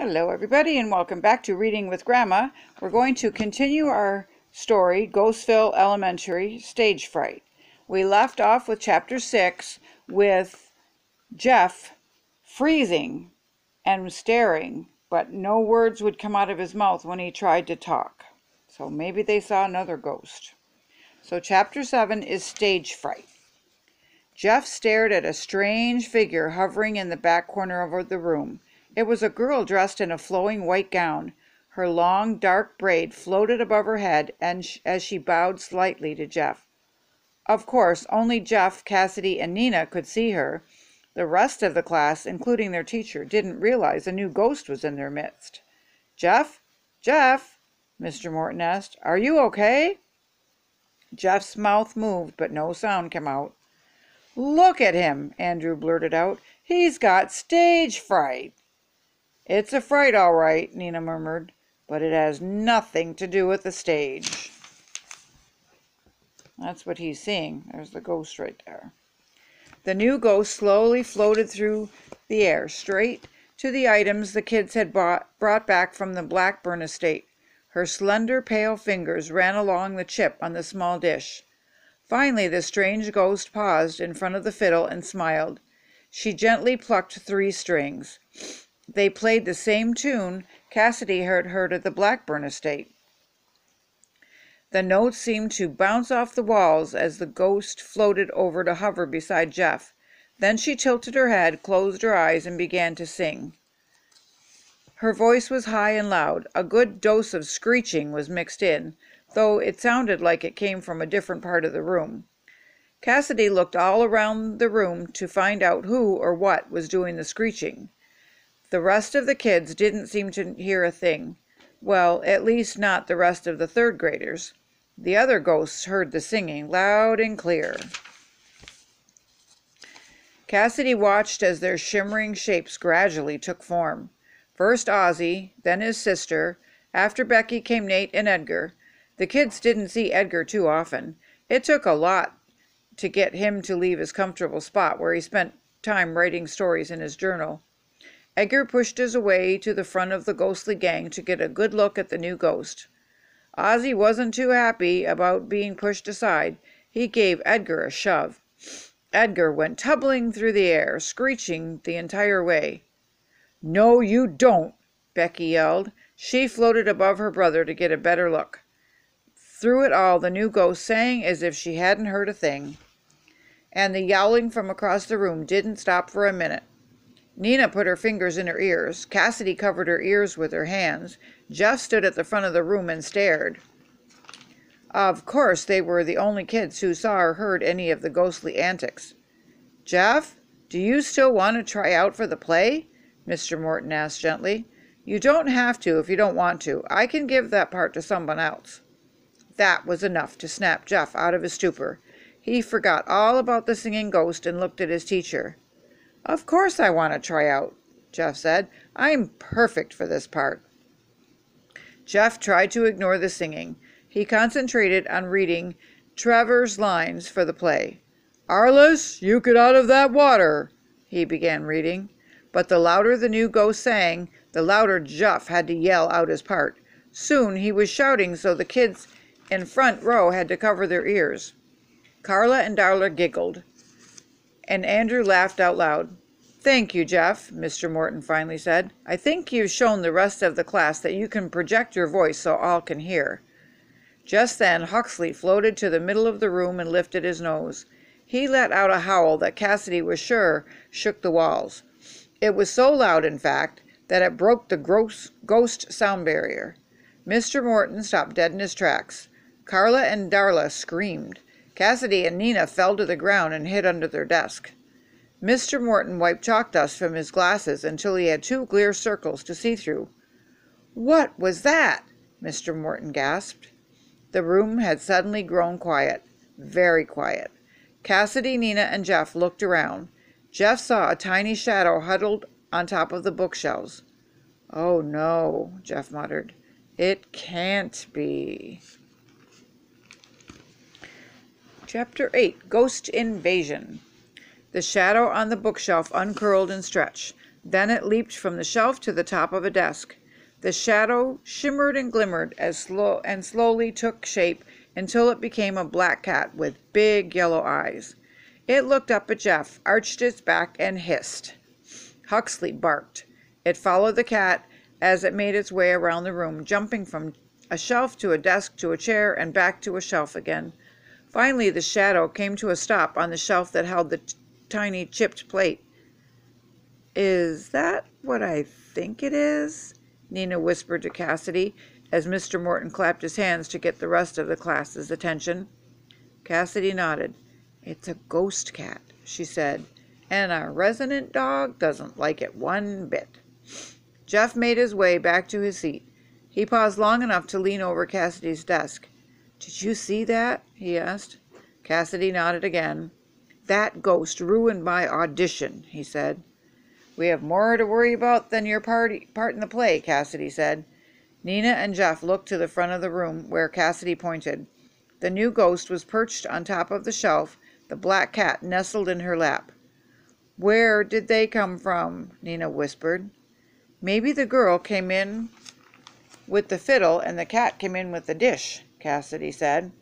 Hello everybody and welcome back to Reading with Grandma. We're going to continue our story, Ghostville Elementary, Stage Fright. We left off with Chapter 6 with Jeff freezing and staring, but no words would come out of his mouth when he tried to talk. So maybe they saw another ghost. So Chapter 7 is Stage Fright. Jeff stared at a strange figure hovering in the back corner of the room. It was a girl dressed in a flowing white gown. Her long, dark braid floated above her head as she bowed slightly to Jeff. Of course, only Jeff, Cassidy, and Nina could see her. The rest of the class, including their teacher, didn't realize a new ghost was in their midst. "Jeff? Jeff?" Mr. Morton asked. "Are you okay?" Jeff's mouth moved, but no sound came out. "Look at him," Andrew blurted out. "He's got stage fright." "It's a fright, all right," Nina murmured, "but it has nothing to do with the stage." That's what he's seeing. There's the ghost right there. The new ghost slowly floated through the air, straight to the items the kids had brought back from the Blackburn estate. Her slender, pale fingers ran along the chip on the small dish. Finally, the strange ghost paused in front of the fiddle and smiled. She gently plucked 3 strings. They played the same tune Cassidy had heard at the Blackburn estate. The notes seemed to bounce off the walls as the ghost floated over to hover beside Jeff. Then she tilted her head, closed her eyes, and began to sing. Her voice was high and loud. A good dose of screeching was mixed in, though it sounded like it came from a different part of the room. Cassidy looked all around the room to find out who or what was doing the screeching. The rest of the kids didn't seem to hear a thing. Well, at least not the rest of the 3rd graders. The other ghosts heard the singing loud and clear. Cassidy watched as their shimmering shapes gradually took form. First Ozzy, then his sister. After Becky came Nate and Edgar. The kids didn't see Edgar too often. It took a lot to get him to leave his comfortable spot where he spent time writing stories in his journal. Edgar pushed his way to the front of the ghostly gang to get a good look at the new ghost. Ozzy wasn't too happy about being pushed aside. He gave Edgar a shove. Edgar went tumbling through the air, screeching the entire way. "No, you don't," Becky yelled. She floated above her brother to get a better look. Through it all, the new ghost sang as if she hadn't heard a thing. And the yowling from across the room didn't stop for a minute. Nina put her fingers in her ears. Cassidy covered her ears with her hands. Jeff stood at the front of the room and stared. Of course, they were the only kids who saw or heard any of the ghostly antics. "Jeff, do you still want to try out for the play?" Mr. Morton asked gently. "You don't have to if you don't want to. I can give that part to someone else." That was enough to snap Jeff out of his stupor. He forgot all about the singing ghost and looked at his teacher. "Of course I want to try out," Jeff said. "I'm perfect for this part." Jeff tried to ignore the singing. He concentrated on reading Trevor's lines for the play. "Arliss, you get out of that water," he began reading. But the louder the new ghost sang, the louder Jeff had to yell out his part. Soon he was shouting so the kids in front row had to cover their ears. Carla and Darla giggled, and Andrew laughed out loud. "Thank you, Jeff," Mr. Morton finally said. "I think you've shown the rest of the class that you can project your voice so all can hear." Just then Huxley floated to the middle of the room and lifted his nose. He let out a howl that Cassidy was sure shook the walls. It was so loud, in fact, that it broke the ghost sound barrier. Mr. Morton stopped dead in his tracks. Carla and Darla screamed. Cassidy and Nina fell to the ground and hid under their desk. Mr. Morton wiped chalk dust from his glasses until he had 2 clear circles to see through. "What was that?" Mr. Morton gasped. The room had suddenly grown quiet, very quiet. Cassidy, Nina, and Jeff looked around. Jeff saw a tiny shadow huddled on top of the bookshelves. "Oh no," Jeff muttered. "It can't be." Chapter 8, Ghost Invasion. The shadow on the bookshelf uncurled and stretched. Then it leaped from the shelf to the top of a desk. The shadow shimmered and glimmered as slowly took shape until it became a black cat with big yellow eyes. It looked up at Jeff, arched its back, and hissed. Huxley barked. It followed the cat as it made its way around the room, jumping from a shelf to a desk to a chair and back to a shelf again. Finally, the shadow came to a stop on the shelf that held the tiny chipped plate. "Is that what I think it is?" Nina whispered to Cassidy as Mr. Morton clapped his hands to get the rest of the class's attention. Cassidy nodded. "It's a ghost cat," she said, "and our resident dog doesn't like it one bit." Jeff made his way back to his seat. He paused long enough to lean over Cassidy's desk. "Did you see that?" he asked. Cassidy nodded again. "That ghost ruined my audition," he said. "We have more to worry about than your part in the play," Cassidy said. Nina and Jeff looked to the front of the room where Cassidy pointed. The new ghost was perched on top of the shelf, the black cat nestled in her lap. "Where did they come from?" Nina whispered. "Maybe the girl came in with the fiddle and the cat came in with the dish," Cassidy said.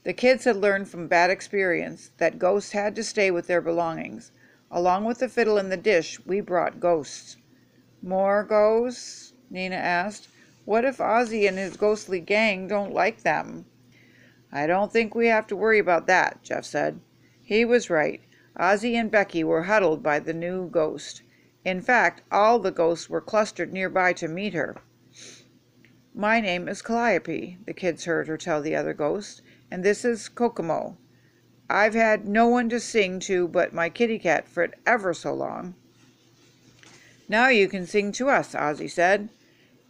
The kids had learned from bad experience that ghosts had to stay with their belongings. Along with the fiddle and the dish, we brought ghosts. "More ghosts?" Nina asked. "What if Ozzy and his ghostly gang don't like them?" "I don't think we have to worry about that," Jeff said. He was right. Ozzy and Becky were huddled by the new ghost. In fact, all the ghosts were clustered nearby to meet her. "My name is Calliope," the kids heard her tell the other ghosts, "and this is Kokomo. I've had no one to sing to but my kitty cat for ever so long." "Now you can sing to us," Ozzy said.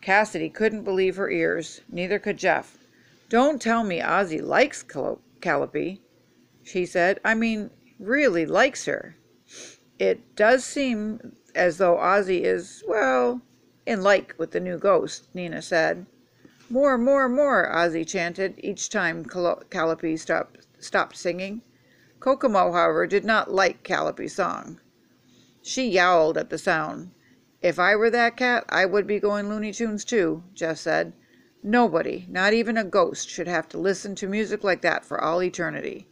Cassidy couldn't believe her ears. Neither could Jeff. "Don't tell me Ozzy likes Calliope," she said. "I mean, really likes her." "It does seem as though Ozzy is, well, in like with the new ghost," Nina said. "More, more, more," Ozzy chanted each time Calliope stopped singing. Kokomo, however, did not like Calliope's song. She yowled at the sound. "If I were that cat, I would be going Looney Tunes too," Jeff said. "Nobody, not even a ghost, should have to listen to music like that for all eternity."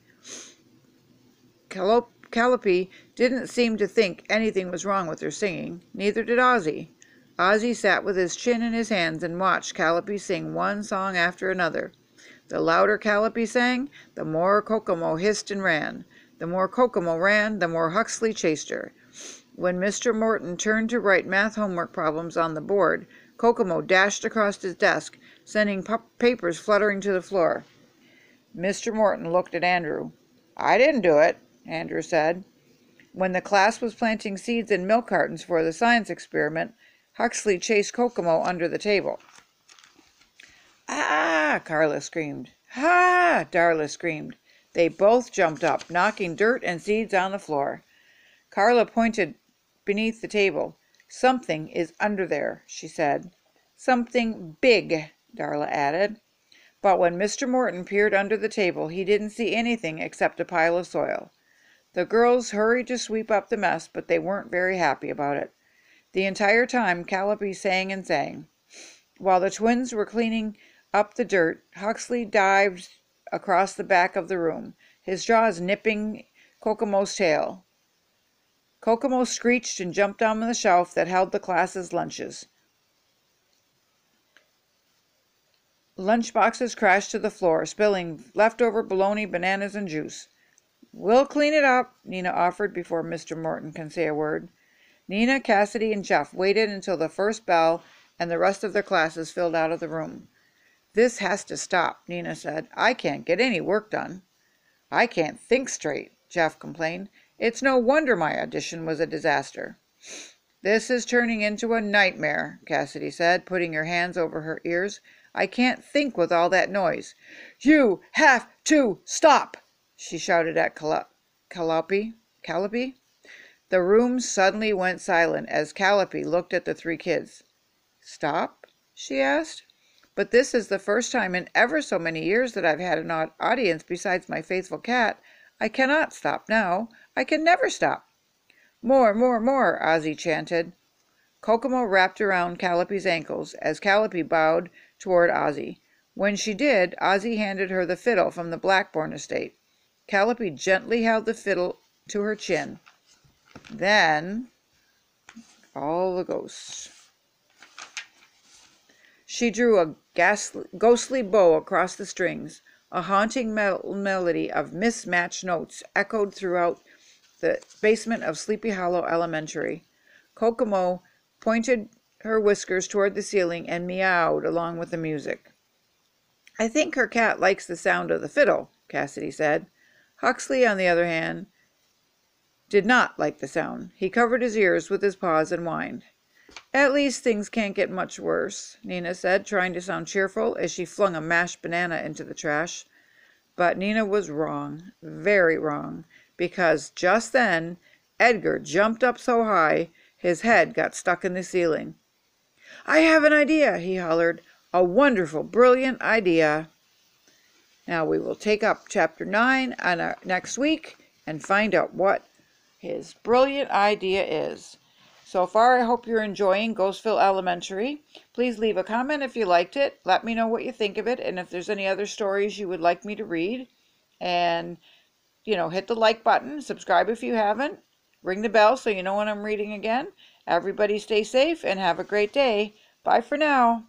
Calliope didn't seem to think anything was wrong with her singing. Neither did Ozzy. Ozzy sat with his chin in his hands and watched Calliope sing one song after another. The louder Calliope sang, the more Kokomo hissed and ran. The more Kokomo ran, the more Huxley chased her. When Mr. Morton turned to write math homework problems on the board, Kokomo dashed across his desk, sending papers fluttering to the floor. Mr. Morton looked at Andrew. "I didn't do it," Andrew said. When the class was planting seeds in milk cartons for the science experiment, Huxley chased Kokomo under the table. "Ah!" Carla screamed. "Ah!" Darla screamed. They both jumped up, knocking dirt and seeds on the floor. Carla pointed beneath the table. "Something is under there," she said. "Something big," Darla added. But when Mr. Morton peered under the table, he didn't see anything except a pile of soil. The girls hurried to sweep up the mess, but they weren't very happy about it. The entire time, Calliope sang and sang. While the twins were cleaning up the dirt, Huxley dived across the back of the room, his jaws nipping Kokomo's tail. Kokomo screeched and jumped on the shelf that held the class's lunches. Lunch boxes crashed to the floor, spilling leftover bologna, bananas, and juice. "We'll clean it up," Nina offered before Mr. Morton could say a word. Nina, Cassidy, and Jeff waited until the first bell and the rest of their classes filled out of the room. "This has to stop," Nina said. "I can't get any work done." "I can't think straight," Jeff complained. "It's no wonder my audition was a disaster." "This is turning into a nightmare," Cassidy said, putting her hands over her ears. "I can't think with all that noise." "You have to stop!" she shouted at Calliope. The room suddenly went silent as Calliope looked at the three kids. "Stop?" she asked. "But this is the first time in ever so many years that I've had an audience besides my faithful cat. I cannot stop now. I can never stop." "More, more, more," Ozzy chanted. Kokomo wrapped around Calliope's ankles as Calliope bowed toward Ozzy. When she did, Ozzy handed her the fiddle from the Blackbourne estate. Calliope gently held the fiddle to her chin. Then, all the ghosts. She drew a ghostly bow across the strings. A haunting melody of mismatched notes echoed throughout the basement of Sleepy Hollow Elementary. Kokomo pointed her whiskers toward the ceiling and meowed along with the music. "I think her cat likes the sound of the fiddle," Cassidy said. Huxley, on the other hand, did not like the sound. He covered his ears with his paws and whined. "At least things can't get much worse," Nina said, trying to sound cheerful as she flung a mashed banana into the trash. But Nina was wrong, very wrong, because just then Edgar jumped up so high his head got stuck in the ceiling. "I have an idea," he hollered. "A wonderful, brilliant idea." Now we will take up Chapter 9 on our next week and find out what his brilliant idea is. So far, I hope you're enjoying Ghostville Elementary. Please leave a comment if you liked it. Let me know what you think of it and if there's any other stories you would like me to read. And, hit the like button. Subscribe if you haven't. Ring the bell so you know when I'm reading again. Everybody stay safe and have a great day. Bye for now.